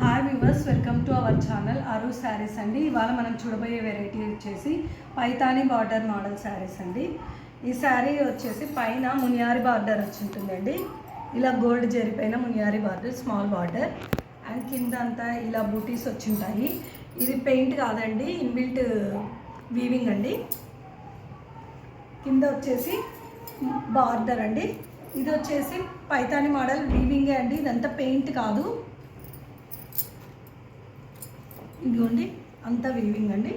Hi viewers, welcome to our channel అరు శారీస్ అండి. ఇవాళ మనం చూడబోయే వెరైటీ వచ్చేసి పైతానీ బార్డర్ మోడల్ శారీస్ అండి. ఈ శారీ వచ్చేసి పైన మునియారి బార్డర్ వచ్చి ఉంటుందండి. ఇలా గోల్డ్ జరిపోయిన మునియారి బార్డర్, స్మాల్ బార్డర్ అండ్ కింద అంతా ఇలా బూటీస్ వచ్చి ఉంటాయి. ఇది పెయింట్ కాదండి, ఇన్బిల్ట్ వీవింగ్ అండి. కింద వచ్చేసి బార్డర్ అండి. ఇది వచ్చేసి పైతానీ మోడల్ వీవింగే అండి, ఇదంతా పెయింట్ కాదు. ఇదిగోండి అంతా వీవింగ్ అండి.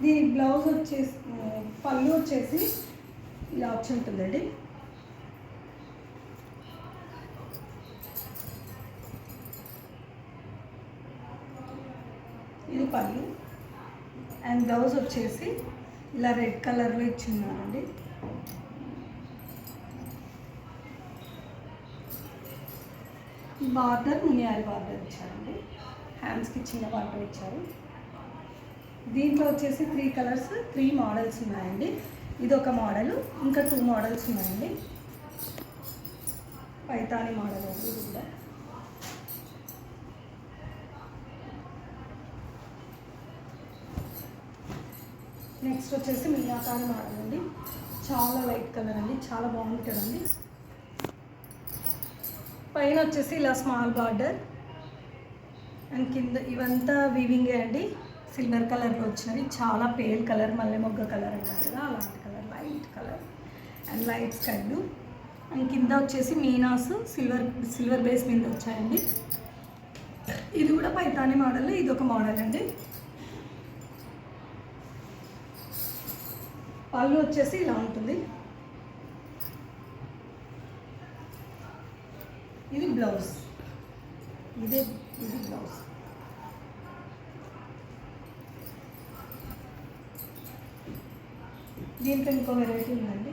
దీని బ్లౌజ్ వచ్చేసి పళ్ళు వచ్చేసి ఇలా వచ్చి ఉంటుందండి. ఇది పళ్ళు అండ్ బ్లౌజ్ వచ్చేసి ఇలా రెడ్ కలర్లో ఇచ్చున్నారండి. బార్డర్ మునియారి బార్డర్ ఇచ్చారండి. హ్యాండ్స్కి చిన్న బార్డర్ ఇచ్చారు. దీంట్లో వచ్చేసి 3 కలర్స్ 3 మోడల్స్ ఉన్నాయండి. ఇది ఒక మోడల్, ఇంకా 2 మోడల్స్ ఉన్నాయండి. పైతానీ మోడల్ అండి ఇది కూడా. నెక్స్ట్ వచ్చేసి మీనాకారి మోడల్ అండి. చాలా లైట్ కలర్ అండి, చాలా బాగుంటుందండి. పైన వచ్చేసి ఇలా స్మాల్ బార్డర్ అండ్ కింద ఇవంతా వీవింగే అండి. సిల్వర్ కలర్లో వచ్చినవి, చాలా పేల్ కలర్, మల్లె మొగ్గ కలర్ అంటారు కదా, అలాంటి colour, light colour and light sky blue and కింద వచ్చేసి మీనాస్ సిల్వర్ బేస్ మీద వచ్చాయండి. ఇది కూడా పైతానీ మోడల్, ఇది ఒక మోడల్ అండి. పళ్ళు వచ్చేసి ఇలా ఉంటుంది. ఇది బ్లౌజ్, ఇది బ్లౌజ్. దీంట్లో ఇంకో వెరైటీ ఉందండి.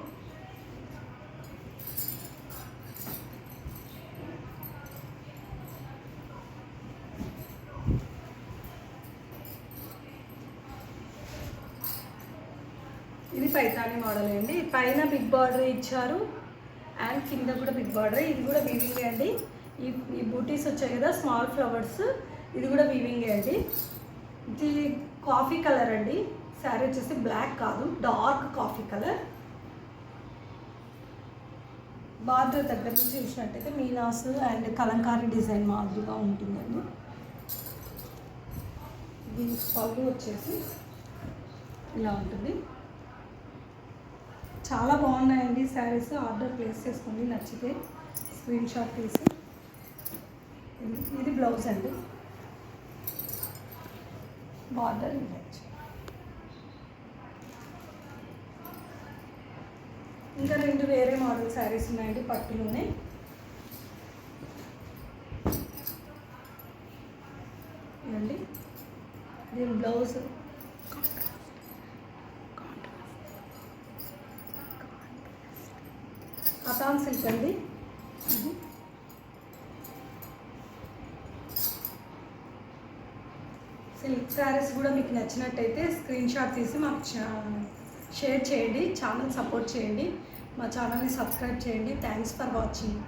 ఇది పైతానీ మోడల్ అండి. పైన బిగ్ బార్డర్ ఇచ్చారు అండ్ కింద కూడా బిగ్ బార్డర్. ఇది కూడా వీవింగే అండి. ఈ బూటీస్ వచ్చాయి కదా, స్మాల్ ఫ్లవర్స్, ఇది కూడా వీవింగే అండి. ఇది కాఫీ కలర్ అండి. శారీ వచ్చేసి బ్లాక్ కాదు, డార్క్ కాఫీ కలర్. బార్డర్ దగ్గర నుంచి చూసినట్టయితే మీనాస్ అండ్ కలంకారీ డిజైన్ మాదిరిగా ఉంటుందండి. దీని పళ్ళు వచ్చేసి ఇలా ఉంటుంది. చాలా బాగున్నాయండి శారీస్. ఆర్డర్ ప్లేస్ చేసుకోండి, నచ్చితే స్క్రీన్ షాట్ తీసి. ఇది బ్లౌజ్ అండి. బార్డర్ ఇవ్వచ్చు. ఇంకా 2 వేరే మోడల్ శారీస్ ఉన్నాయండి పట్టులోనే. ఇవ్వండి, దీని బ్లౌజ్ అతాన్ సిల్క్ అండి. సిల్క్ శారీస్ కూడా మీకు నచ్చినట్టయితే స్క్రీన్ షాట్ తీసి మాకు షేర్ చేయండి. ఛానల్ సపోర్ట్ చేయండి, మా ఛానల్ని సబ్స్క్రైబ్ చేయండి. Thanks for watching.